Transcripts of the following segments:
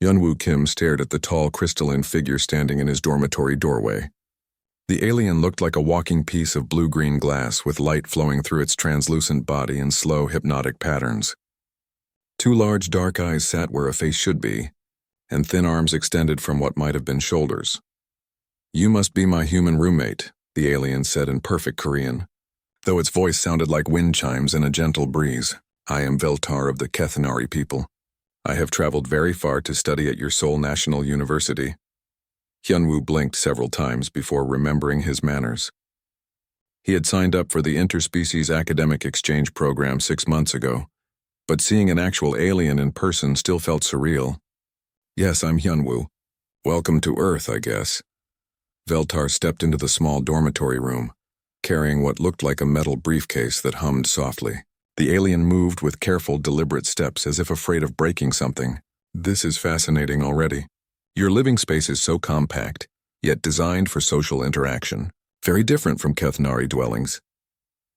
Hyunwoo Kim stared at the tall crystalline figure standing in his dormitory doorway. The alien looked like a walking piece of blue-green glass with light flowing through its translucent body in slow, hypnotic patterns. Two large dark eyes sat where a face should be, and thin arms extended from what might have been shoulders. "You must be my human roommate," the alien said in perfect Korean, though its voice sounded like wind chimes in a gentle breeze. "I am Veltar of the Kethnari people. I have traveled very far to study at your Seoul National University." Hyunwoo blinked several times before remembering his manners. He had signed up for the interspecies academic exchange program 6 months ago, but seeing an actual alien in person still felt surreal. "Yes, I'm Hyunwoo. Welcome to Earth, I guess." Veltar stepped into the small dormitory room, carrying what looked like a metal briefcase that hummed softly. The alien moved with careful, deliberate steps as if afraid of breaking something. "This is fascinating already. Your living space is so compact, yet designed for social interaction. Very different from Kethnari dwellings."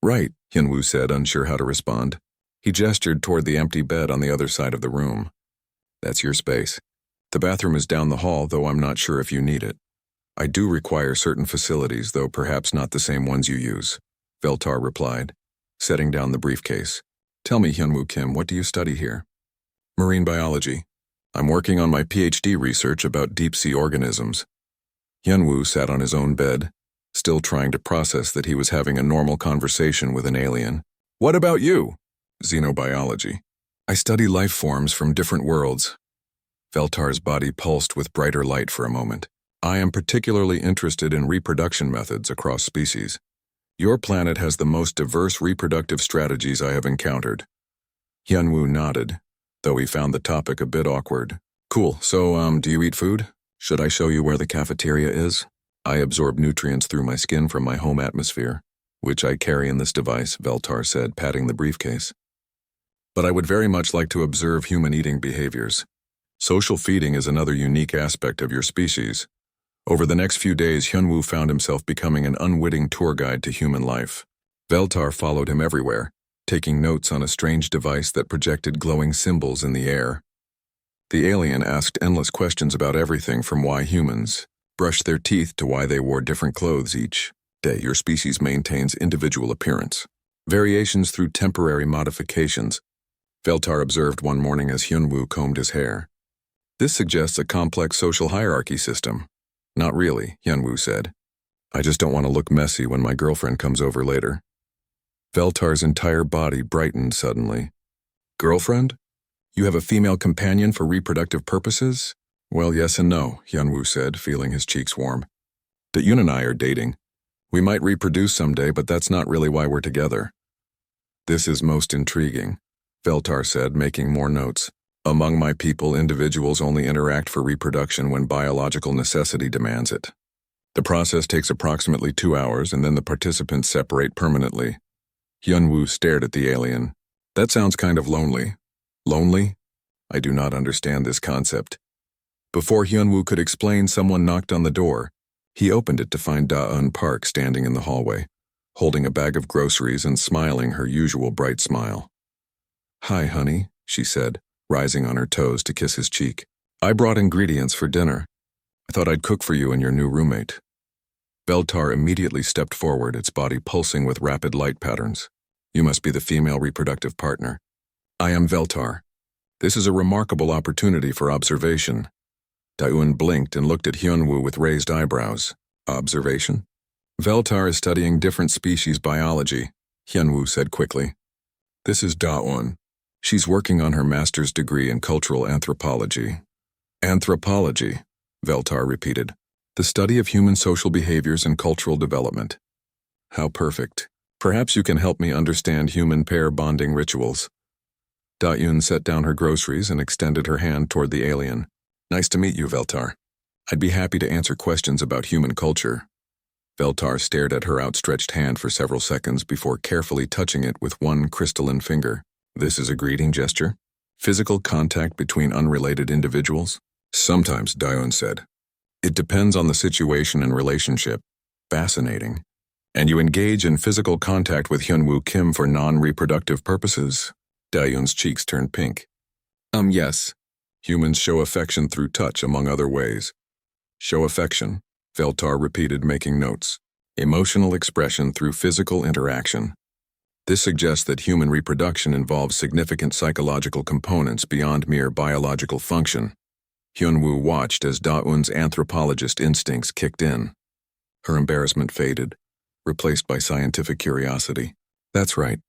"Right," Hyunwoo said, unsure how to respond. He gestured toward the empty bed on the other side of the room. "That's your space. The bathroom is down the hall, though I'm not sure if you need it. I do require certain facilities, though perhaps not the same ones you use," Veltar replied, setting down the briefcase. "Tell me, Hyunwoo Kim, what do you study here?" "Marine biology. I'm working on my PhD research about deep-sea organisms." Hyunwoo sat on his own bed, still trying to process that he was having a normal conversation with an alien. "What about you?" "Xenobiology. I study life forms from different worlds." Veltar's body pulsed with brighter light for a moment. "I am particularly interested in reproduction methods across species. Your planet has the most diverse reproductive strategies I have encountered." Hyunwoo nodded, though he found the topic a bit awkward. "Cool, so, do you eat food? Should I show you where the cafeteria is? I absorb nutrients through my skin from my home atmosphere, which I carry in this device," Veltar said, patting the briefcase. "But I would very much like to observe human eating behaviors. Social feeding is another unique aspect of your species." Over the next few days, Hyunwoo found himself becoming an unwitting tour guide to human life. Veltar followed him everywhere, taking notes on a strange device that projected glowing symbols in the air. The alien asked endless questions about everything from why humans brushed their teeth to why they wore different clothes each day. Your species maintains individual appearance. Variations through temporary modifications, Veltar observed one morning as Hyunwoo combed his hair. "This suggests a complex social hierarchy system." "Not really," Hyunwoo said. "I just don't want to look messy when my girlfriend comes over later." Veltar's entire body brightened suddenly. "Girlfriend? You have a female companion for reproductive purposes?" "Well, yes and no," Hyunwoo said, feeling his cheeks warm. "Dayun and I are dating. We might reproduce someday, but that's not really why we're together." "This is most intriguing," Veltar said, making more notes. "Among my people, individuals only interact for reproduction when biological necessity demands it. The process takes approximately 2 hours, and then the participants separate permanently." Hyunwoo stared at the alien. "That sounds kind of lonely." "Lonely? I do not understand this concept." Before Hyunwoo could explain, someone knocked on the door. He opened it to find Da-eun Park standing in the hallway, holding a bag of groceries and smiling her usual bright smile. "Hi, honey," she said, rising on her toes to kiss his cheek. "I brought ingredients for dinner. I thought I'd cook for you and your new roommate." Veltar immediately stepped forward, its body pulsing with rapid light patterns. "You must be the female reproductive partner." "I am Veltar. This is a remarkable opportunity for observation." Da-eun blinked and looked at Hyunwoo with raised eyebrows. "Observation?" "Veltar is studying different species biology," Hyunwoo said quickly. "This is Da-eun. She's working on her master's degree in cultural anthropology." "Anthropology," Veltar repeated. "The study of human social behaviors and cultural development." "How perfect. Perhaps you can help me understand human pair bonding rituals." Da-eun set down her groceries and extended her hand toward the alien. "Nice to meet you, Veltar. I'd be happy to answer questions about human culture." Veltar stared at her outstretched hand for several seconds before carefully touching it with one crystalline finger. "This is a greeting gesture? Physical contact between unrelated individuals?" "Sometimes," Da-eun said. "It depends on the situation and relationship." "Fascinating. And you engage in physical contact with Hyunwoo Kim for non-reproductive purposes?" Da-eun's cheeks turned pink. Yes." Humans show affection through touch, among other ways. Show affection, Veltar repeated, making notes. Emotional expression through physical interaction. This suggests that human reproduction involves significant psychological components beyond mere biological function. Hyunwoo watched as Da-eun's anthropologist instincts kicked in. Her embarrassment faded, replaced by scientific curiosity. That's right.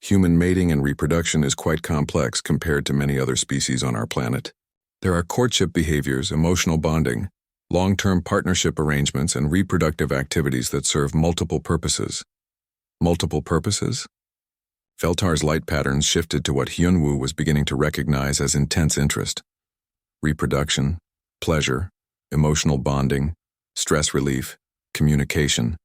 Human mating and reproduction is quite complex compared to many other species on our planet. There are courtship behaviors, emotional bonding, long-term partnership arrangements, and reproductive activities that serve multiple purposes. Multiple purposes? Veltar's light patterns shifted to what Hyunwoo was beginning to recognize as intense interest. Reproduction, pleasure, emotional bonding, stress relief, communication.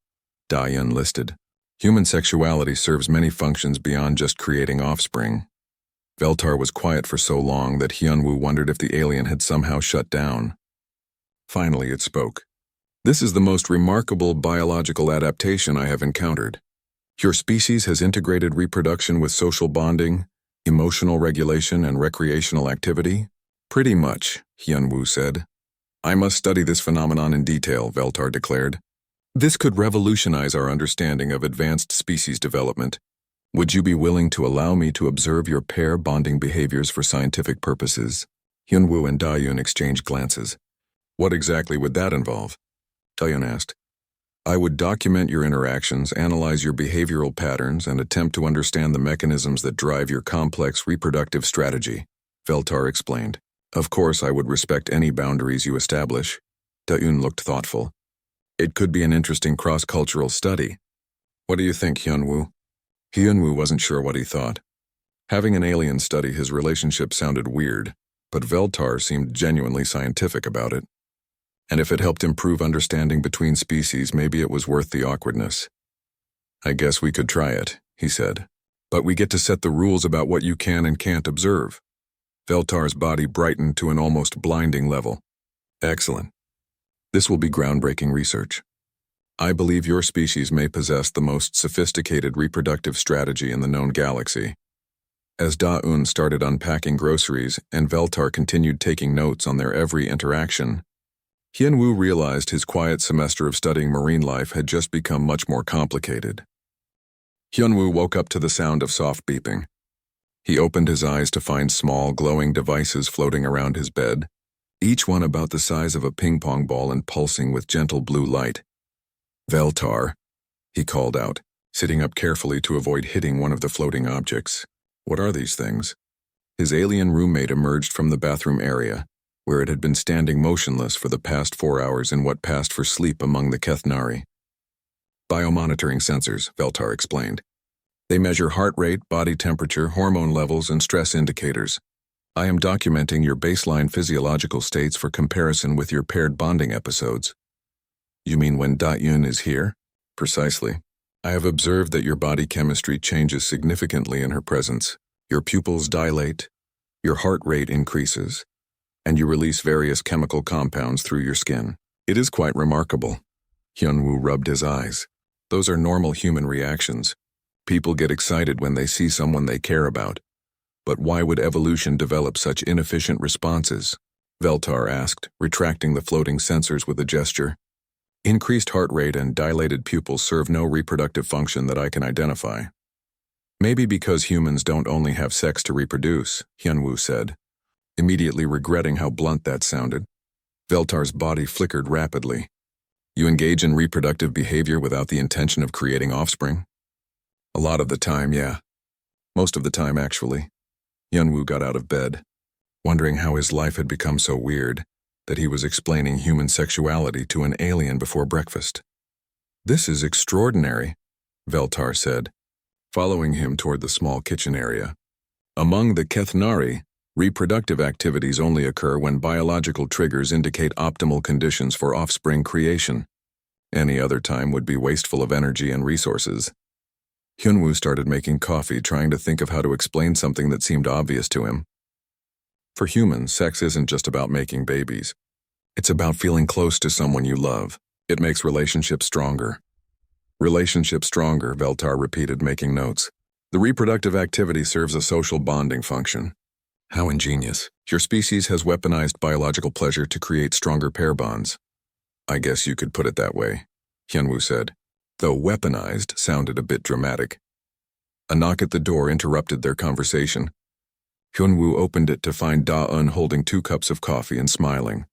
Da-eun listed. Human sexuality serves many functions beyond just creating offspring. Veltar was quiet for so long that Hyunwoo wondered if the alien had somehow shut down. Finally it spoke. This is the most remarkable biological adaptation I have encountered. Your species has integrated reproduction with social bonding, emotional regulation, and recreational activity? Pretty much, Hyunwoo said. I must study this phenomenon in detail, Veltar declared. This could revolutionize our understanding of advanced species development. Would you be willing to allow me to observe your pair bonding behaviors for scientific purposes? Hyunwoo and Da-eun exchanged glances. What exactly would that involve? Da-eun asked. I would document your interactions, analyze your behavioral patterns, and attempt to understand the mechanisms that drive your complex reproductive strategy, Veltar explained. Of course, I would respect any boundaries you establish. Da-eun looked thoughtful. It could be an interesting cross-cultural study. What do you think, Hyunwoo? Hyunwoo wasn't sure what he thought. Having an alien study his relationship sounded weird, but Veltar seemed genuinely scientific about it. And if it helped improve understanding between species, maybe it was worth the awkwardness. I guess we could try it, he said. But we get to set the rules about what you can and can't observe. Veltar's body brightened to an almost blinding level. Excellent. This will be groundbreaking research. I believe your species may possess the most sophisticated reproductive strategy in the known galaxy. As Da-eun started unpacking groceries and Veltar continued taking notes on their every interaction, Hyunwoo realized his quiet semester of studying marine life had just become much more complicated. Hyunwoo woke up to the sound of soft beeping. He opened his eyes to find small, glowing devices floating around his bed, each one about the size of a ping-pong ball and pulsing with gentle blue light. Veltar, he called out, sitting up carefully to avoid hitting one of the floating objects. What are these things? His alien roommate emerged from the bathroom area, where it had been standing motionless for the past 4 hours in what passed for sleep among the Kethnari. Biomonitoring sensors, Veltar explained. They measure heart rate, body temperature, hormone levels, and stress indicators. I am documenting your baseline physiological states for comparison with your paired bonding episodes. You mean when Da-eun is here? Precisely. I have observed that your body chemistry changes significantly in her presence. Your pupils dilate, your heart rate increases, and you release various chemical compounds through your skin. It is quite remarkable. Hyunwoo rubbed his eyes. Those are normal human reactions. People get excited when they see someone they care about. But why would evolution develop such inefficient responses? Veltar asked, retracting the floating sensors with a gesture. Increased heart rate and dilated pupils serve no reproductive function that I can identify. Maybe because humans don't only have sex to reproduce, Hyunwoo said, immediately regretting how blunt that sounded. Veltar's body flickered rapidly. You engage in reproductive behavior without the intention of creating offspring? A lot of the time, yeah. Most of the time, actually. Hyunwoo got out of bed, wondering how his life had become so weird that he was explaining human sexuality to an alien before breakfast. This is extraordinary, Veltar said, following him toward the small kitchen area. Among the Kethnari, reproductive activities only occur when biological triggers indicate optimal conditions for offspring creation. Any other time would be wasteful of energy and resources. Hyunwoo started making coffee, trying to think of how to explain something that seemed obvious to him. For humans, sex isn't just about making babies. It's about feeling close to someone you love. It makes relationships stronger. Relationships stronger, Veltar repeated, making notes. The reproductive activity serves a social bonding function. How ingenious. Your species has weaponized biological pleasure to create stronger pair bonds. I guess you could put it that way, Hyunwoo said, though weaponized sounded a bit dramatic. A knock at the door interrupted their conversation. Hyunwoo opened it to find Da-eun holding 2 cups of coffee and smiling.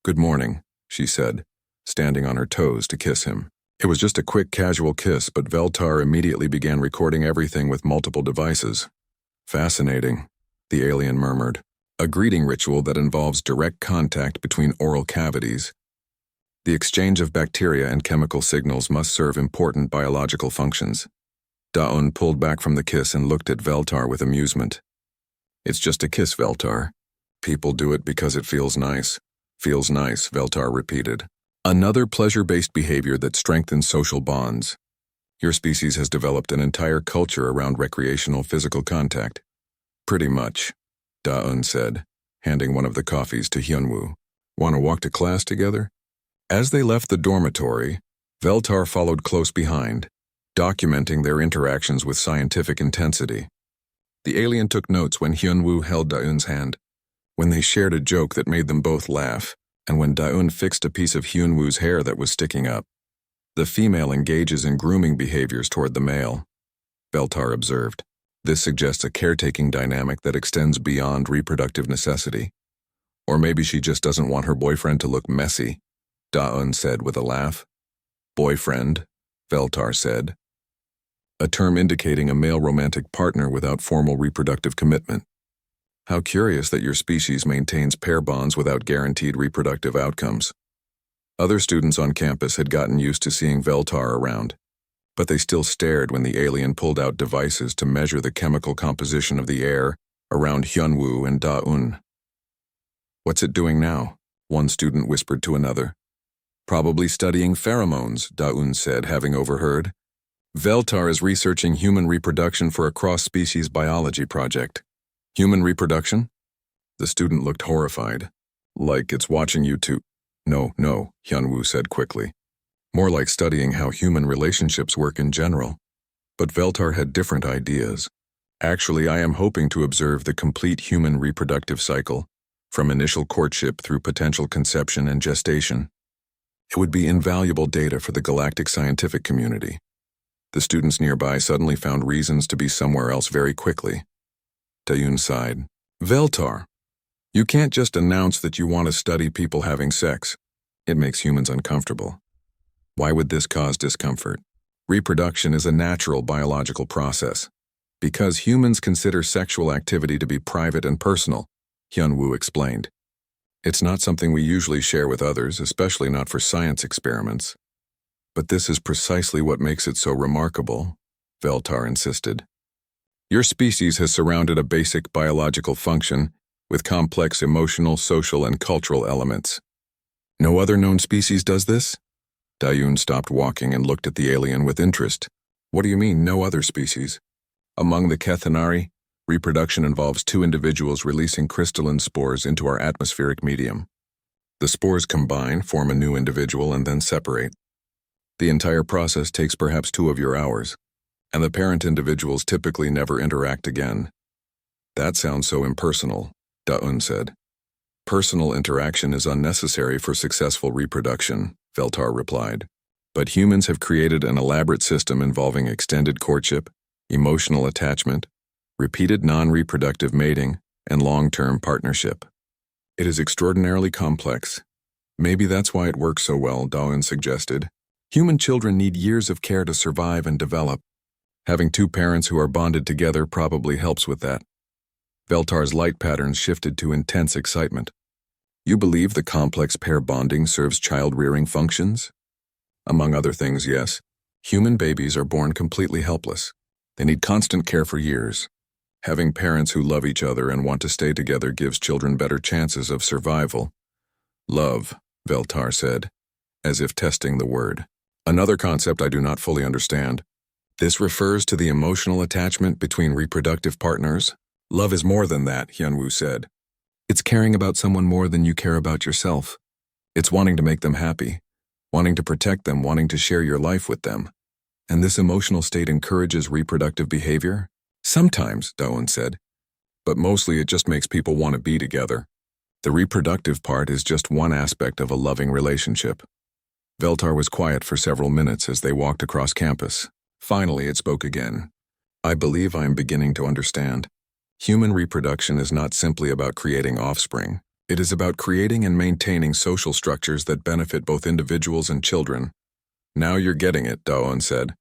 "Good morning," she said, standing on her toes to kiss him. It was just a quick, casual kiss, but Veltar immediately began recording everything with multiple devices. "Fascinating," the alien murmured. "A greeting ritual that involves direct contact between oral cavities. The exchange of bacteria and chemical signals must serve important biological functions." Da-eun pulled back from the kiss and looked at Veltar with amusement. "It's just a kiss, Veltar. People do it because it feels nice." "Feels nice," Veltar repeated. "Another pleasure-based behavior that strengthens social bonds. Your species has developed an entire culture around recreational physical contact." "Pretty much," Da-eun said, handing one of the coffees to Hyunwoo. "Want to walk to class together?" As they left the dormitory, Veltar followed close behind, documenting their interactions with scientific intensity. The alien took notes when Hyunwoo held Da-eun's hand, when they shared a joke that made them both laugh, and when Da-eun fixed a piece of Hyunwoo's hair that was sticking up. The female engages in grooming behaviors toward the male, Veltar observed. This suggests a caretaking dynamic that extends beyond reproductive necessity. Or maybe she just doesn't want her boyfriend to look messy, Da-eun said with a laugh. "Boyfriend," Veltar said, a term indicating a male romantic partner without formal reproductive commitment. "How curious that your species maintains pair bonds without guaranteed reproductive outcomes." Other students on campus had gotten used to seeing Veltar around, but they still stared when the alien pulled out devices to measure the chemical composition of the air around Hyunwoo and Da-eun. "What's it doing now?" one student whispered to another. "Probably studying pheromones," Da-eun said, having overheard. "Veltar is researching human reproduction for a cross-species biology project." "Human reproduction?" The student looked horrified. "Like it's watching you two." No, Hyunwoo said quickly. "More like studying how human relationships work in general." But Veltar had different ideas. "Actually, I am hoping to observe the complete human reproductive cycle, from initial courtship through potential conception and gestation. It would be invaluable data for the galactic scientific community." The students nearby suddenly found reasons to be somewhere else very quickly. Da-eun sighed. "Veltar, you can't just announce that you want to study people having sex. It makes humans uncomfortable." "Why would this cause discomfort?" "Reproduction is a natural biological process. Because humans consider sexual activity to be private and personal," Hyunwoo explained. "It's not something we usually share with others, especially not for science experiments. But this is precisely what makes it so remarkable," Veltar insisted. "Your species has surrounded a basic biological function with complex emotional, social, and cultural elements. No other known species does this?" Da-eun stopped walking and looked at the alien with interest. "What do you mean, no other species?" "Among the Kethanari, reproduction involves 2 individuals releasing crystalline spores into our atmospheric medium. The spores combine, form a new individual, and then separate. The entire process takes perhaps 2 of your hours, and the parent individuals typically never interact again." "That sounds so impersonal," Da-eun said. "Personal interaction is unnecessary for successful reproduction," Veltar replied. "But humans have created an elaborate system involving extended courtship, emotional attachment, repeated non-reproductive mating, and long-term partnership. It is extraordinarily complex. Maybe that's why it works so well," Da-eun suggested. "Human children need years of care to survive and develop. Having 2 parents who are bonded together probably helps with that." Veltar's light patterns shifted to intense excitement. "You believe the complex pair bonding serves child-rearing functions?" "Among other things, yes. Human babies are born completely helpless. They need constant care for years. Having parents who love each other and want to stay together gives children better chances of survival." "Love," Veltar said, as if testing the word. "Another concept I do not fully understand. This refers to the emotional attachment between reproductive partners." "Love is more than that," Hyunwoo said. "It's caring about someone more than you care about yourself. It's wanting to make them happy, wanting to protect them, wanting to share your life with them. And this emotional state encourages reproductive behavior?" "Sometimes," Da-eun said. but mostly it just makes people want to be together. The reproductive part is just one aspect of a loving relationship. Veltar was quiet for several minutes as they walked across campus. Finally, it spoke again. I believe I am beginning to understand. Human reproduction is not simply about creating offspring. It is about creating and maintaining social structures that benefit both individuals and children. Now you're getting it, Daon said.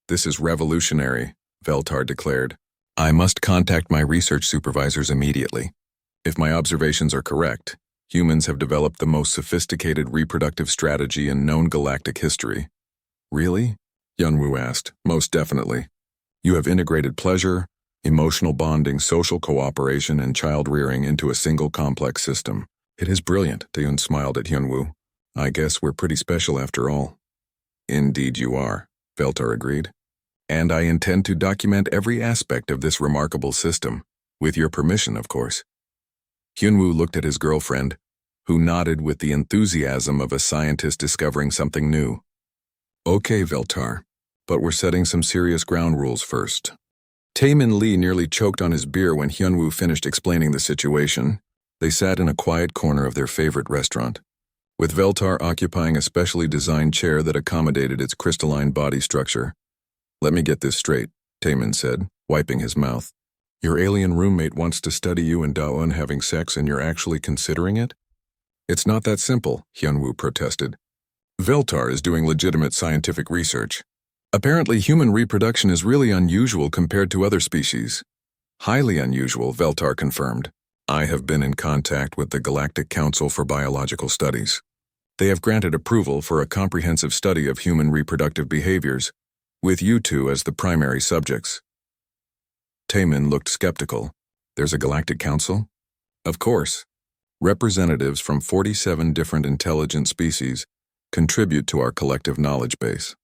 This is revolutionary, Veltar declared. I must contact my research supervisors immediately. If my observations are correct, humans have developed the most sophisticated reproductive strategy in known galactic history. Really? Hyunwoo asked. Most definitely. You have integrated pleasure, emotional bonding, social cooperation, and child rearing into a single complex system. It is brilliant, Daeun smiled at Hyunwoo. I guess we're pretty special after all. Indeed you are, Veltar agreed. And I intend to document every aspect of this remarkable system, with your permission, of course. Hyunwoo looked at his girlfriend, who nodded with the enthusiasm of a scientist discovering something new. Okay, Veltar, but we're setting some serious ground rules first. Taemin Lee nearly choked on his beer when Hyunwoo finished explaining the situation. They sat in a quiet corner of their favorite restaurant, with Veltar occupying a specially designed chair that accommodated its crystalline body structure. Let me get this straight, Taemin said, wiping his mouth. Your alien roommate wants to study you and Daon having sex and you're actually considering it? It's not that simple, Hyunwoo protested. Veltar is doing legitimate scientific research. Apparently human reproduction is really unusual compared to other species. Highly unusual, Veltar confirmed. I have been in contact with the Galactic Council for Biological Studies. They have granted approval for a comprehensive study of human reproductive behaviors, with you two as the primary subjects. Taemin looked skeptical. There's a Galactic Council? Of course. Representatives from 47 different intelligent species contribute to our collective knowledge base.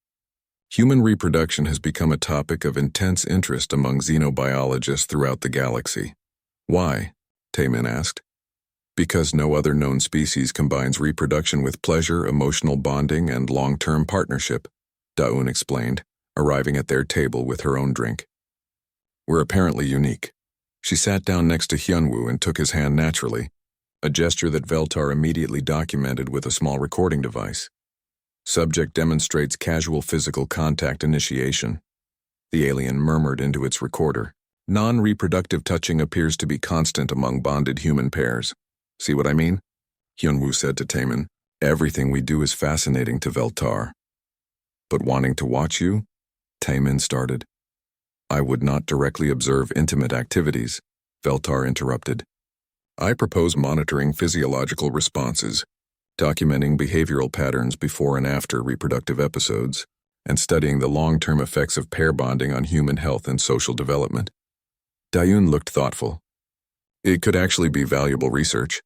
Human reproduction has become a topic of intense interest among xenobiologists throughout the galaxy. Why? Taemin asked. Because no other known species combines reproduction with pleasure, emotional bonding, and long-term partnership, Daeun explained, arriving at their table with her own drink. We're apparently unique. She sat down next to Hyunwoo and took his hand naturally, a gesture that Veltar immediately documented with a small recording device. Subject demonstrates casual physical contact initiation. The alien murmured into its recorder. Non-reproductive touching appears to be constant among bonded human pairs. See what I mean? Hyunwoo said to Taemin. Everything we do is fascinating to Veltar. But wanting to watch you? Taemin started. I would not directly observe intimate activities, Veltar interrupted. I propose monitoring physiological responses, documenting behavioral patterns before and after reproductive episodes, and studying the long-term effects of pair bonding on human health and social development. Daeun looked thoughtful. It could actually be valuable research.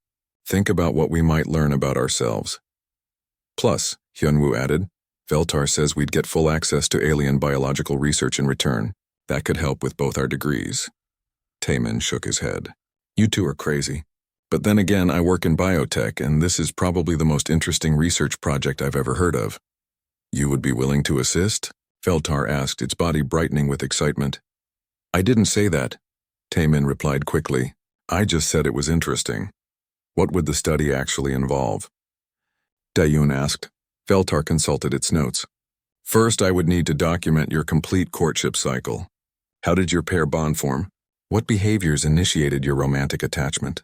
Think about what we might learn about ourselves. Plus, Hyunwoo added, Veltar says we'd get full access to alien biological research in return. That could help with both our degrees. Taemin shook his head. You two are crazy. But then again, I work in biotech, and this is probably the most interesting research project I've ever heard of. You would be willing to assist? Veltar asked, its body brightening with excitement. I didn't say that, Taemin replied quickly. I just said it was interesting. What would the study actually involve? Daeun asked. Veltar consulted its notes. First, I would need to document your complete courtship cycle. How did your pair bond form? What behaviors initiated your romantic attachment?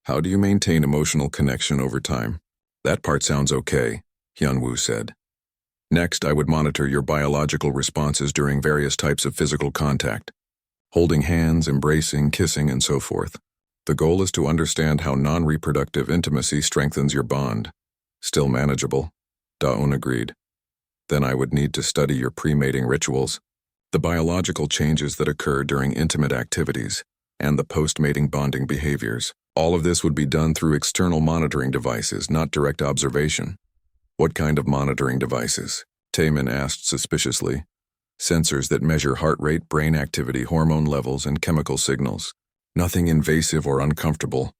How do you maintain emotional connection over time? That part sounds okay, Hyunwoo said. Next, I would monitor your biological responses during various types of physical contact. Holding hands, embracing, kissing, and so forth. The goal is to understand how non-reproductive intimacy strengthens your bond. Still manageable, Daeun agreed. Then I would need to study your pre-mating rituals, the biological changes that occur during intimate activities, and the post-mating bonding behaviors. All of this would be done through external monitoring devices, not direct observation. What kind of monitoring devices? Taemin asked suspiciously. Sensors that measure heart rate, brain activity, hormone levels, and chemical signals. Nothing invasive or uncomfortable.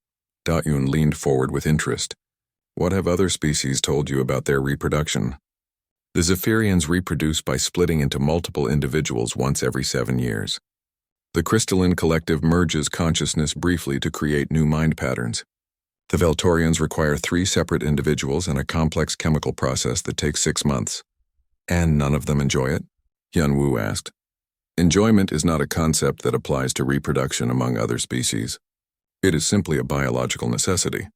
Daeun leaned forward with interest. What have other species told you about their reproduction? The Zephyrians reproduce by splitting into multiple individuals once every 7 years. The crystalline collective merges consciousness briefly to create new mind patterns. The Veltarians require 3 separate individuals and a complex chemical process that takes 6 months. And none of them enjoy it? Hyun-woo asked. Enjoyment is not a concept that applies to reproduction among other species. It is simply a biological necessity.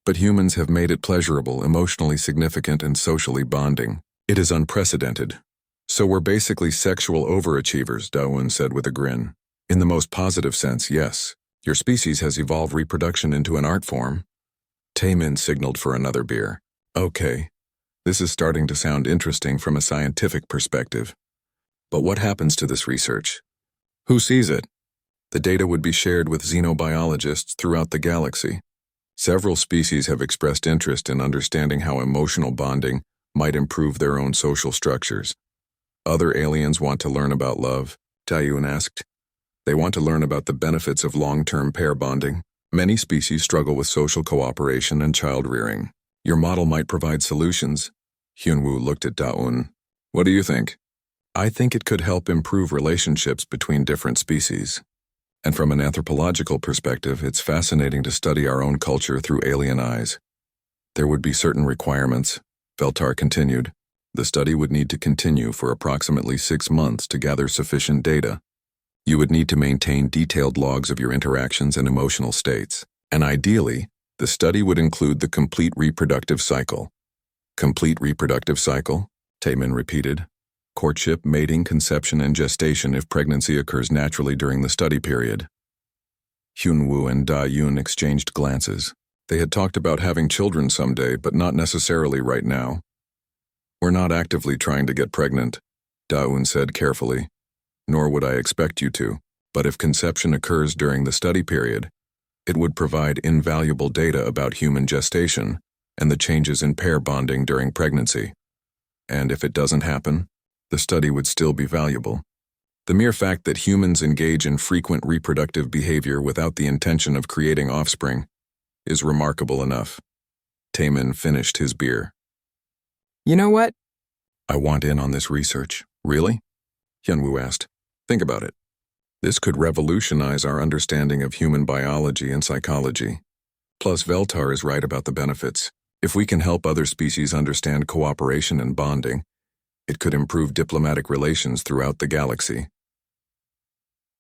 But humans have made it pleasurable, emotionally significant, and socially bonding. It is unprecedented. So we're basically sexual overachievers, Da-won said with a grin. In the most positive sense, yes. Your species has evolved reproduction into an art form. Taemin signaled for another beer. Okay. This is starting to sound interesting from a scientific perspective. But what happens to this research? Who sees it? The data would be shared with xenobiologists throughout the galaxy. Several species have expressed interest in understanding how emotional bonding might improve their own social structures. Other aliens want to learn about love, Taeyun asked. They want to learn about the benefits of long-term pair bonding. Many species struggle with social cooperation and child-rearing. Your model might provide solutions. Hyun-woo looked at Da-un. What do you think? I think it could help improve relationships between different species. And from an anthropological perspective, it's fascinating to study our own culture through alien eyes. There would be certain requirements, Veltar continued. The study would need to continue for approximately 6 months to gather sufficient data. You would need to maintain detailed logs of your interactions and emotional states. And ideally, the study would include the complete reproductive cycle. Complete reproductive cycle? Taemin repeated. Courtship, mating, conception, and gestation if pregnancy occurs naturally during the study period. Hyun-woo and Da-yoon exchanged glances. They had talked about having children someday, but not necessarily right now. We're not actively trying to get pregnant, Da-un said carefully. Nor would I expect you to, but if conception occurs during the study period, it would provide invaluable data about human gestation and the changes in pair bonding during pregnancy. And if it doesn't happen, the study would still be valuable. The mere fact that humans engage in frequent reproductive behavior without the intention of creating offspring is remarkable enough. Taemin finished his beer. You know what? I want in on this research. Really? Hyun-woo asked. Think about it. This could revolutionize our understanding of human biology and psychology. Plus, Veltar is right about the benefits. If we can help other species understand cooperation and bonding, it could improve diplomatic relations throughout the galaxy.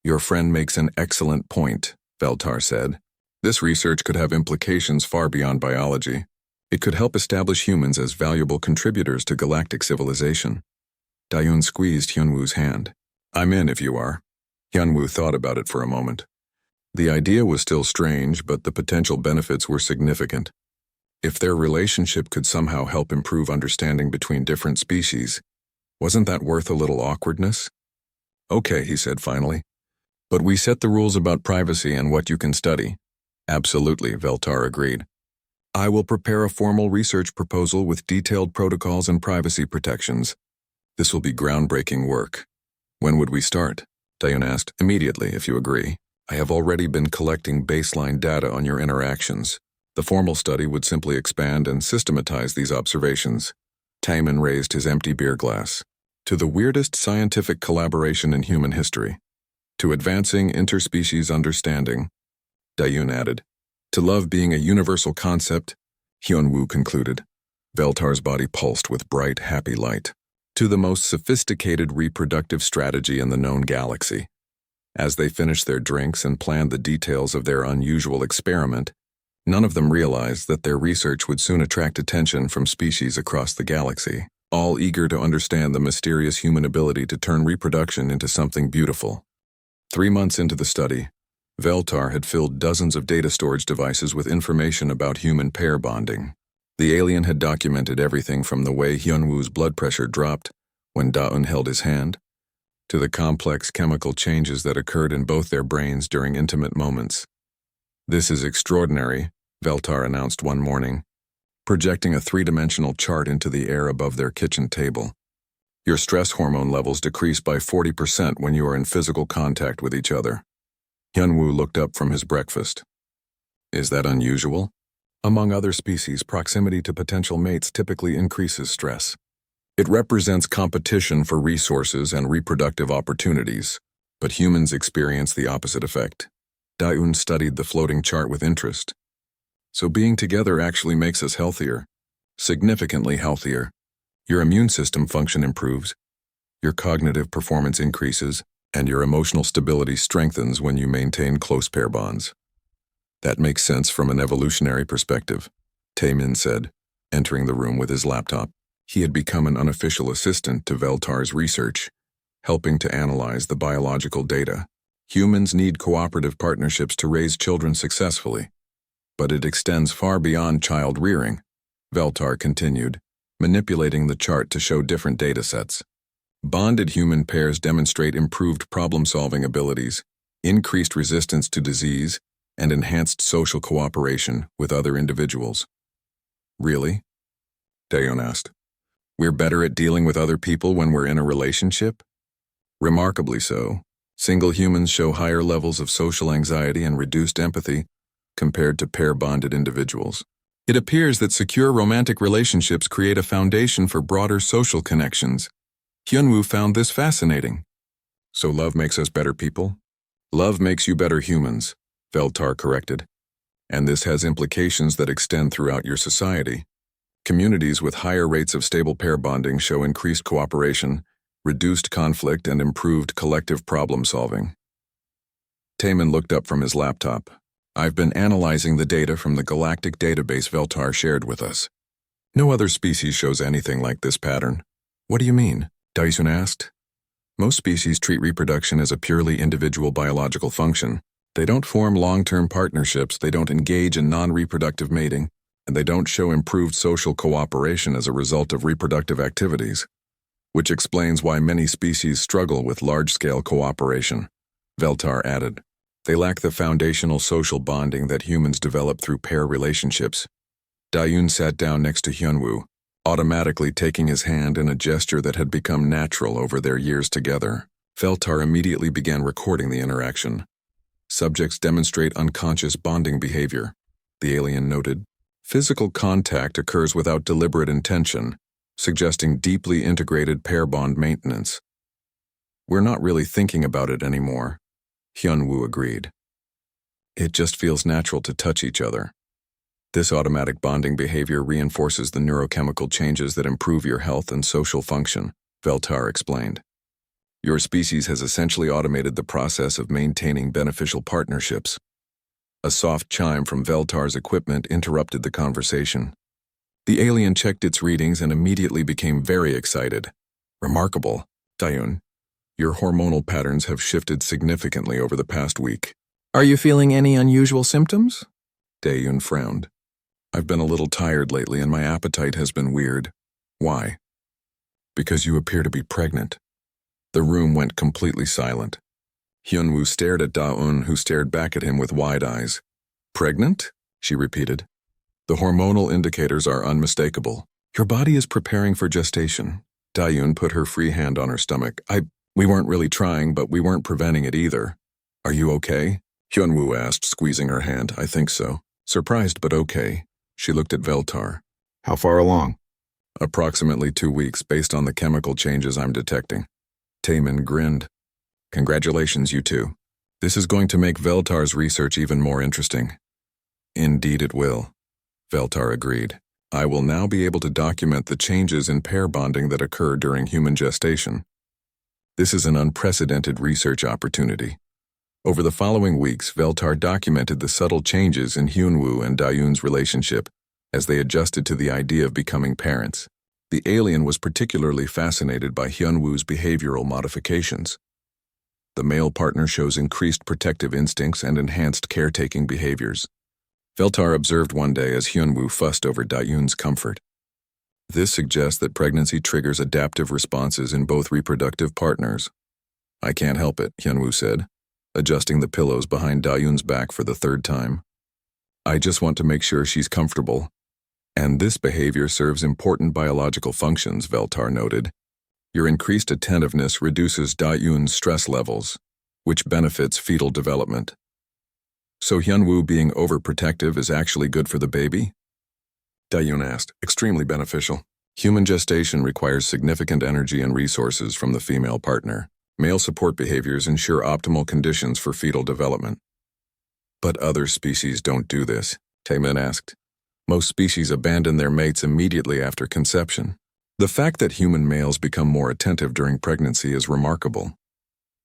Your friend makes an excellent point, Veltar said. This research could have implications far beyond biology. It could help establish humans as valuable contributors to galactic civilization. Da-yoon squeezed Hyun-woo's hand. I'm in if you are. Hyun-woo thought about it for a moment. The idea was still strange, but the potential benefits were significant. If their relationship could somehow help improve understanding between different species, wasn't that worth a little awkwardness? Okay, he said finally. But we set the rules about privacy and what you can study. Absolutely, Veltar agreed. I will prepare a formal research proposal with detailed protocols and privacy protections. This will be groundbreaking work. When would we start? Taeyeon asked. Immediately, if you agree. I have already been collecting baseline data on your interactions. The formal study would simply expand and systematize these observations. Taemin raised his empty beer glass. To the weirdest scientific collaboration in human history. To advancing interspecies understanding, Da-yoon added. To love being a universal concept, Hyun-woo concluded. Veltar's body pulsed with bright, happy light. To the most sophisticated reproductive strategy in the known galaxy. As they finished their drinks and planned the details of their unusual experiment, none of them realized that their research would soon attract attention from species across the galaxy, all eager to understand the mysterious human ability to turn reproduction into something beautiful. 3 months into the study, Veltar had filled dozens of data storage devices with information about human pair bonding. The alien had documented everything from the way Hyun-woo's blood pressure dropped when Da-eun held his hand, to the complex chemical changes that occurred in both their brains during intimate moments. This is extraordinary, Veltar announced one morning, projecting a 3-dimensional chart into the air above their kitchen table. Your stress hormone levels decrease by 40% when you are in physical contact with each other. Hyun-woo looked up from his breakfast. Is that unusual? Among other species, proximity to potential mates typically increases stress. It represents competition for resources and reproductive opportunities, But humans experience the opposite effect. Daeun studied the floating chart with interest. So being together actually makes us healthier, significantly healthier. Your immune system function improves, your cognitive performance increases, and your emotional stability strengthens when you maintain close pair bonds. That makes sense from an evolutionary perspective, Taemin said, entering the room with his laptop. He had become an unofficial assistant to Veltar's research, helping to analyze the biological data. Humans need cooperative partnerships to raise children successfully. But it extends far beyond child rearing, Veltar continued, manipulating the chart to show different data sets. Bonded human pairs demonstrate improved problem-solving abilities, increased resistance to disease, and enhanced social cooperation with other individuals. Really? Daeun asked. We're better at dealing with other people when we're in a relationship? Remarkably so. Single humans show higher levels of social anxiety and reduced empathy compared to pair-bonded individuals. It appears that secure romantic relationships create a foundation for broader social connections. Hyunwoo found this fascinating. So love makes us better people? Love makes you better humans, Veltar corrected. And this has implications that extend throughout your society. Communities with higher rates of stable pair bonding show increased cooperation, reduced conflict, and improved collective problem-solving. Taemin looked up from his laptop. I've been analyzing the data from the Galactic database Veltar shared with us. No other species shows anything like this pattern. What do you mean? Daeun asked. Most species treat reproduction as a purely individual biological function. They don't form long-term partnerships, they don't engage in non-reproductive mating, and they don't show improved social cooperation as a result of reproductive activities, which explains why many species struggle with large-scale cooperation, Veltar added. They lack the foundational social bonding that humans develop through pair relationships. Daeun sat down next to Hyunwoo, automatically taking his hand in a gesture that had become natural over their years together. Veltar immediately began recording the interaction. Subjects demonstrate unconscious bonding behavior, the alien noted. Physical contact occurs without deliberate intention, suggesting deeply integrated pair bond maintenance. We're not really thinking about it anymore, Hyunwoo agreed. It just feels natural to touch each other. This automatic bonding behavior reinforces the neurochemical changes that improve your health and social function, Veltar explained. Your species has essentially automated the process of maintaining beneficial partnerships. A soft chime from Veltar's equipment interrupted the conversation. The alien checked its readings and immediately became very excited. Remarkable, Daeun. Your hormonal patterns have shifted significantly over the past week. Are you feeling any unusual symptoms? Daeun frowned. I've been a little tired lately and my appetite has been weird. Why? Because you appear to be pregnant. The room went completely silent. Hyunwoo stared at Daeun, who stared back at him with wide eyes. Pregnant? She repeated. The hormonal indicators are unmistakable. Your body is preparing for gestation. Daeun put her free hand on her stomach. We weren't really trying, but we weren't preventing it either. Are you okay? Hyunwoo asked, squeezing her hand. I think so. Surprised, but okay. She looked at Veltar. How far along? Approximately 2 weeks, based on the chemical changes I'm detecting. Taemin grinned. Congratulations, you two. This is going to make Veltar's research even more interesting. Indeed it will, Veltar agreed. I will now be able to document the changes in pair bonding that occur during human gestation. This is an unprecedented research opportunity. Over the following weeks, Veltar documented the subtle changes in Hyunwoo and Daeun's relationship as they adjusted to the idea of becoming parents. The alien was particularly fascinated by Hyunwoo's behavioral modifications. The male partner shows increased protective instincts and enhanced caretaking behaviors. Veltar observed one day as Hyunwoo fussed over Daeun's comfort. This suggests that pregnancy triggers adaptive responses in both reproductive partners. I can't help it, Hyunwoo said, adjusting the pillows behind Daeun's back for the third time. I just want to make sure she's comfortable. And this behavior serves important biological functions, Veltar noted. Your increased attentiveness reduces Daeun's stress levels, which benefits fetal development. So Hyunwoo being overprotective is actually good for the baby? Daeun asked. Extremely beneficial. Human gestation requires significant energy and resources from the female partner. Male support behaviors ensure optimal conditions for fetal development. But other species don't do this, Taemin asked. Most species abandon their mates immediately after conception. The fact that human males become more attentive during pregnancy is remarkable.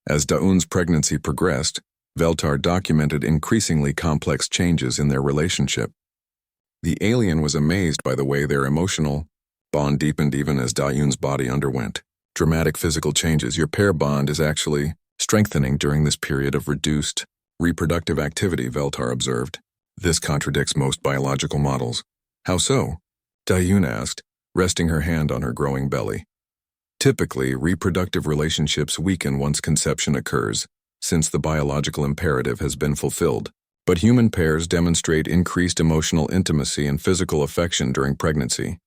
As Daun's pregnancy progressed, Veltar documented increasingly complex changes in their relationship. The alien was amazed by the way their emotional bond deepened even as Daun's body underwent dramatic physical changes. Your pair bond is actually strengthening during this period of reduced reproductive activity, Veltar observed. This contradicts most biological models. How so? Daun asked, resting her hand on her growing belly. Typically, reproductive relationships weaken once conception occurs, since the biological imperative has been fulfilled. But human pairs demonstrate increased emotional intimacy and physical affection during pregnancy.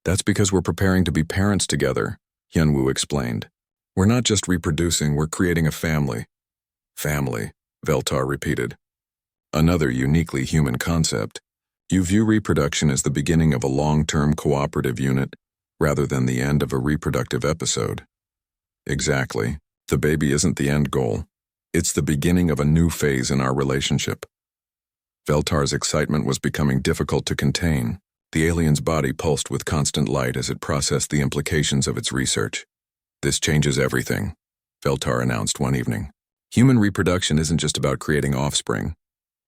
That's because we're preparing to be parents together, Hyunwoo explained. We're not just reproducing, we're creating a family. Family, Veltar repeated. Another uniquely human concept. You view reproduction as the beginning of a long-term cooperative unit, rather than the end of a reproductive episode. Exactly. The baby isn't the end goal. It's the beginning of a new phase in our relationship. Veltar's excitement was becoming difficult to contain. The alien's body pulsed with constant light as it processed the implications of its research. This changes everything, Veltar announced one evening. Human reproduction isn't just about creating offspring.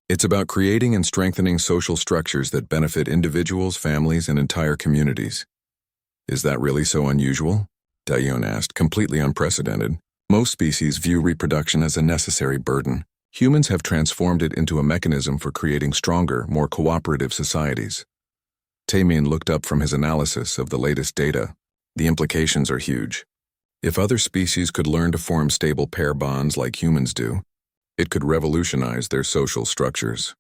It's about creating and strengthening social structures that benefit individuals, families, and entire communities. Is that really so unusual? Daun asked, completely unprecedented. Most species view reproduction as a necessary burden. Humans have transformed it into a mechanism for creating stronger, more cooperative societies. Taemin looked up from his analysis of the latest data. The implications are huge. If other species could learn to form stable pair bonds like humans do, it could revolutionize their social structures.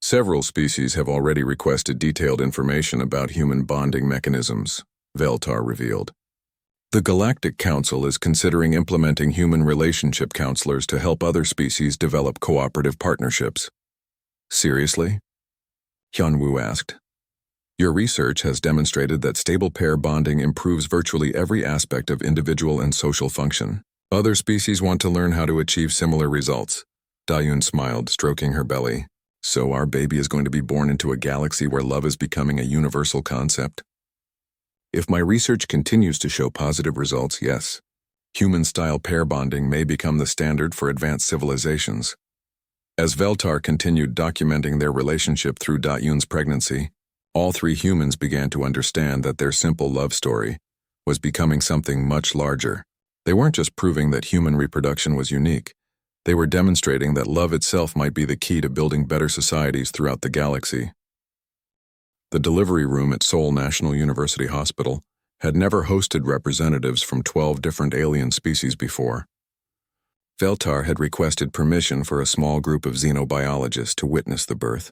Several species have already requested detailed information about human bonding mechanisms, Veltar revealed. The Galactic Council is considering implementing human relationship counselors to help other species develop cooperative partnerships. Seriously? Hyunwoo asked. Your research has demonstrated that stable pair bonding improves virtually every aspect of individual and social function. Other species want to learn how to achieve similar results. Daun smiled, stroking her belly. So our baby is going to be born into a galaxy where love is becoming a universal concept? If my research continues to show positive results, yes. Human-style pair bonding may become the standard for advanced civilizations. As Veltar continued documenting their relationship through Daun's pregnancy, all three humans began to understand that their simple love story was becoming something much larger. They weren't just proving that human reproduction was unique. They were demonstrating that love itself might be the key to building better societies throughout the galaxy. The delivery room at Seoul National University Hospital had never hosted representatives from 12 different alien species before. Veltar had requested permission for a small group of xenobiologists to witness the birth,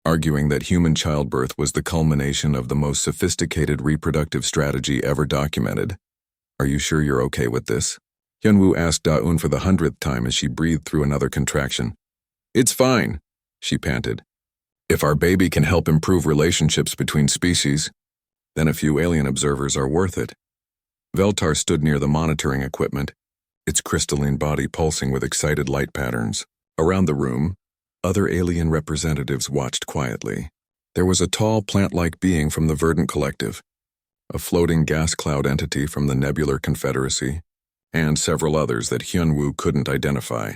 arguing that human childbirth was the culmination of the most sophisticated reproductive strategy ever documented. Are you sure you're okay with this? Hyunwoo asked Daun for the 100th time as she breathed through another contraction. It's fine, she panted. If our baby can help improve relationships between species, then a few alien observers are worth it. Veltar stood near the monitoring equipment, its crystalline body pulsing with excited light patterns. Around the room, other alien representatives watched quietly. There was a tall plant-like being from the Verdant Collective, a floating gas cloud entity from the Nebular Confederacy, and several others that Hyunwoo couldn't identify.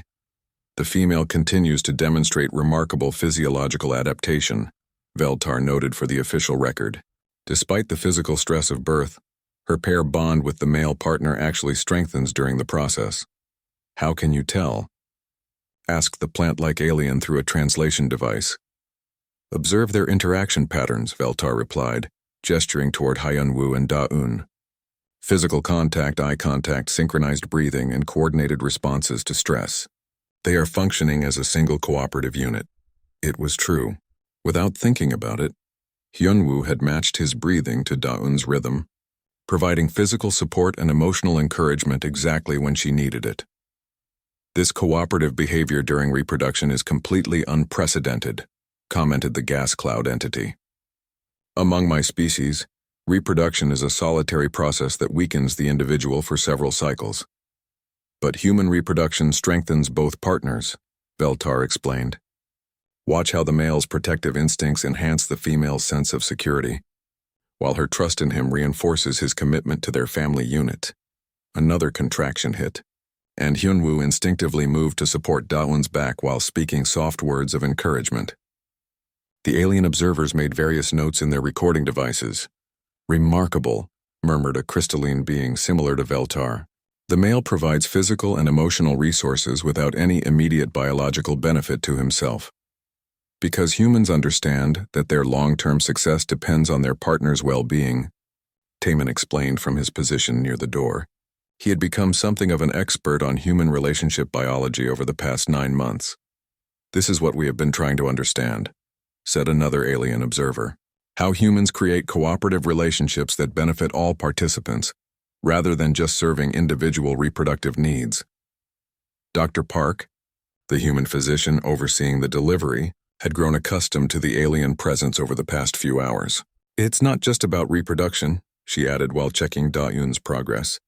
The female continues to demonstrate remarkable physiological adaptation, Veltar noted for the official record. Despite the physical stress of birth, her pair bond with the male partner actually strengthens during the process. How can you tell? Asked the plant-like alien through a translation device. Observe their interaction patterns, Veltar replied, gesturing toward Hyunwoo and Daun. Physical contact, eye contact, synchronized breathing, and coordinated responses to stress. They are functioning as a single cooperative unit. It was true. Without thinking about it, Hyunwoo had matched his breathing to Daun's rhythm, providing physical support and emotional encouragement exactly when she needed it. This cooperative behavior during reproduction is completely unprecedented, commented the gas cloud entity. Among my species, reproduction is a solitary process that weakens the individual for several cycles. But human reproduction strengthens both partners, Veltar explained. Watch how the male's protective instincts enhance the female's sense of security, while her trust in him reinforces his commitment to their family unit. Another contraction hit, and Hyunwoo instinctively moved to support Daeun's back while speaking soft words of encouragement. The alien observers made various notes in their recording devices. Remarkable, murmured a crystalline being similar to Veltar. The male provides physical and emotional resources without any immediate biological benefit to himself. Because humans understand that their long-term success depends on their partner's well-being, Taemin explained from his position near the door. He had become something of an expert on human relationship biology over the past 9 months. This is what we have been trying to understand, said another alien observer. How humans create cooperative relationships that benefit all participants, rather than just serving individual reproductive needs. Dr. Park, the human physician overseeing the delivery, had grown accustomed to the alien presence over the past few hours. It's not just about reproduction, she added while checking Daeun's progress.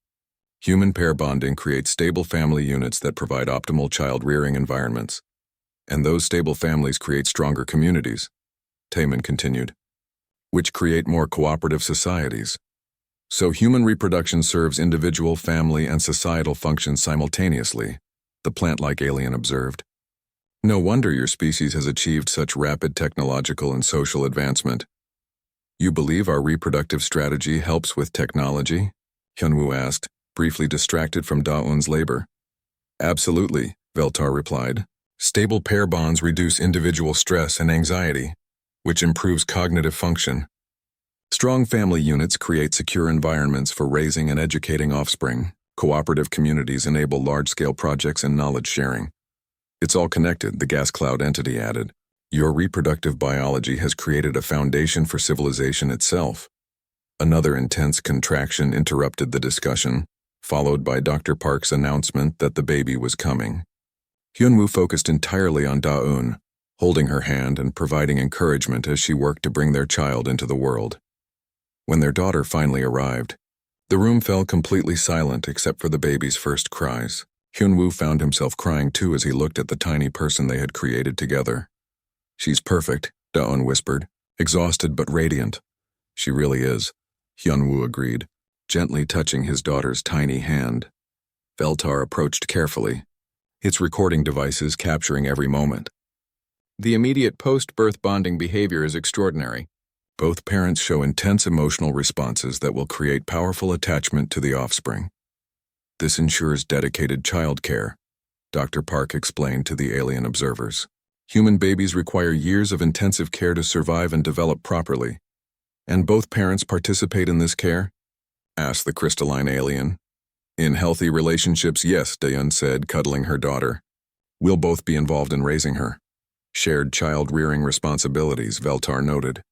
Human pair bonding creates stable family units that provide optimal child-rearing environments. And those stable families create stronger communities, Taemin continued, which create more cooperative societies. So human reproduction serves individual, family, and societal functions simultaneously, the plant-like alien observed. No wonder your species has achieved such rapid technological and social advancement. You believe our reproductive strategy helps with technology? Hyunwoo asked, briefly distracted from Daeun's labor. Absolutely, Veltar replied. Stable pair bonds reduce individual stress and anxiety, which improves cognitive function. Strong family units create secure environments for raising and educating offspring. Cooperative communities enable large-scale projects and knowledge sharing. It's all connected, the gas cloud entity added. Your reproductive biology has created a foundation for civilization itself. Another intense contraction interrupted the discussion, followed by Dr. Park's announcement that the baby was coming. Hyunwoo focused entirely on Daeun, holding her hand and providing encouragement as she worked to bring their child into the world. When their daughter finally arrived, the room fell completely silent except for the baby's first cries. Hyunwoo found himself crying too as he looked at the tiny person they had created together. She's perfect, Daeun whispered, exhausted but radiant. She really is, Hyunwoo agreed, gently touching his daughter's tiny hand. Veltar approached carefully, its recording devices capturing every moment. The immediate post-birth bonding behavior is extraordinary. Both parents show intense emotional responses that will create powerful attachment to the offspring. This ensures dedicated child care, Dr. Park explained to the alien observers. Human babies require years of intensive care to survive and develop properly. And both parents participate in this care? Asked the crystalline alien. In healthy relationships, yes, Daeun said, cuddling her daughter. We'll both be involved in raising her. Shared child-rearing responsibilities, Veltar noted.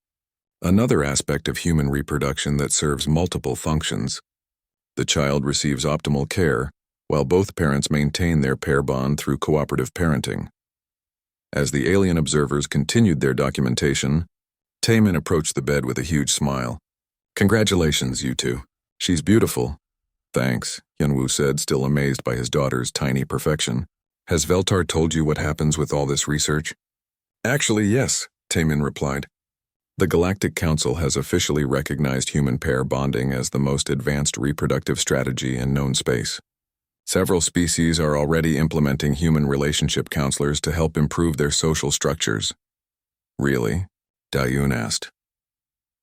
Another aspect of human reproduction that serves multiple functions. The child receives optimal care, while both parents maintain their pair bond through cooperative parenting. As the alien observers continued their documentation, Taemin approached the bed with a huge smile. Congratulations, you two. She's beautiful. Thanks, Hyunwoo said, still amazed by his daughter's tiny perfection. Has Veltar told you what happens with all this research? Actually, yes, Taemin replied. The Galactic Council has officially recognized human pair bonding as the most advanced reproductive strategy in known space. Several species are already implementing human relationship counselors to help improve their social structures. Really? Daeun asked.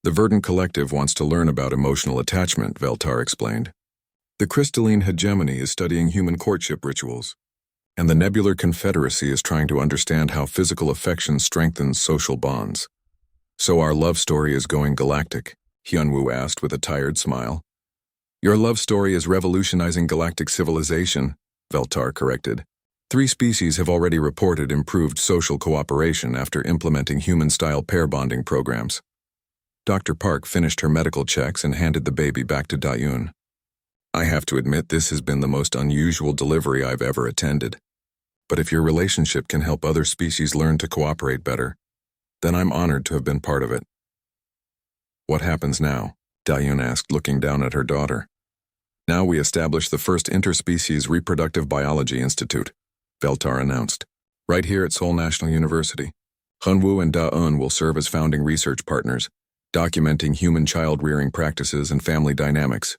The Verdant Collective wants to learn about emotional attachment, Veltar explained. The Crystalline Hegemony is studying human courtship rituals, and the Nebular Confederacy is trying to understand how physical affection strengthens social bonds. So our love story is going galactic, Hyunwoo asked with a tired smile. Your love story is revolutionizing galactic civilization, Veltar corrected. 3 species have already reported improved social cooperation after implementing human-style pair bonding programs. Dr. Park finished her medical checks and handed the baby back to Daeun. I have to admit this has been the most unusual delivery I've ever attended. But if your relationship can help other species learn to cooperate better, then I'm honored to have been part of it. What happens now? Daeun asked, looking down at her daughter. Now we establish the first interspecies reproductive biology institute, Veltar announced, right here at Seoul National University. Hunwoo and Da-eun will serve as founding research partners, documenting human child rearing practices and family dynamics.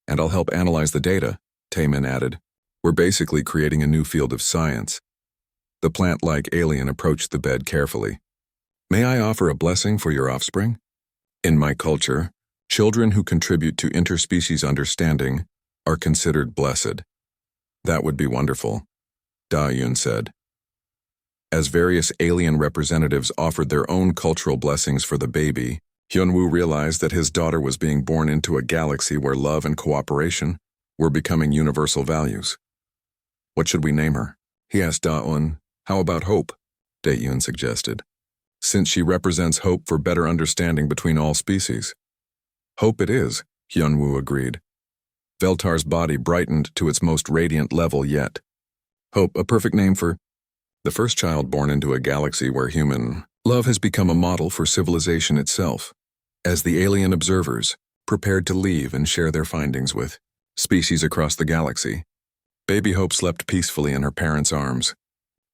And I'll help analyze the data, Taemin added. We're basically creating a new field of science. The plant-like alien approached the bed carefully. May I offer a blessing for your offspring? In my culture, children who contribute to interspecies understanding are considered blessed. That would be wonderful, Da-eun said. As various alien representatives offered their own cultural blessings for the baby, Hyunwoo realized that his daughter was being born into a galaxy where love and cooperation were becoming universal values. What should we name her? He asked Da-eun. How about Hope? Da-eun suggested, since she represents hope for better understanding between all species. Hope it is, Hyunwoo agreed. Veltar's body brightened to its most radiant level yet. Hope, a perfect name for the first child born into a galaxy where human love has become a model for civilization itself. As the alien observers prepared to leave and share their findings with species across the galaxy, baby Hope slept peacefully in her parents' arms,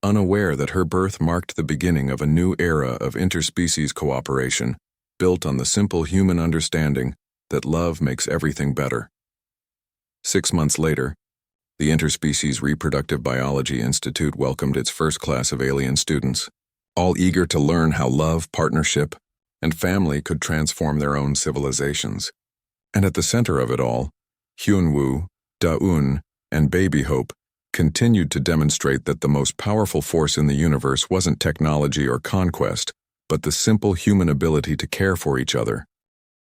unaware that her birth marked the beginning of a new era of interspecies cooperation, built on the simple human understanding that love makes everything better. 6 months later, the Interspecies Reproductive Biology Institute welcomed its first class of alien students, all eager to learn how love, partnership, and family could transform their own civilizations. And at the center of it all, Hyunwoo, Da-eun, and baby Hope continued to demonstrate that the most powerful force in the universe wasn't technology or conquest, but the simple human ability to care for each other.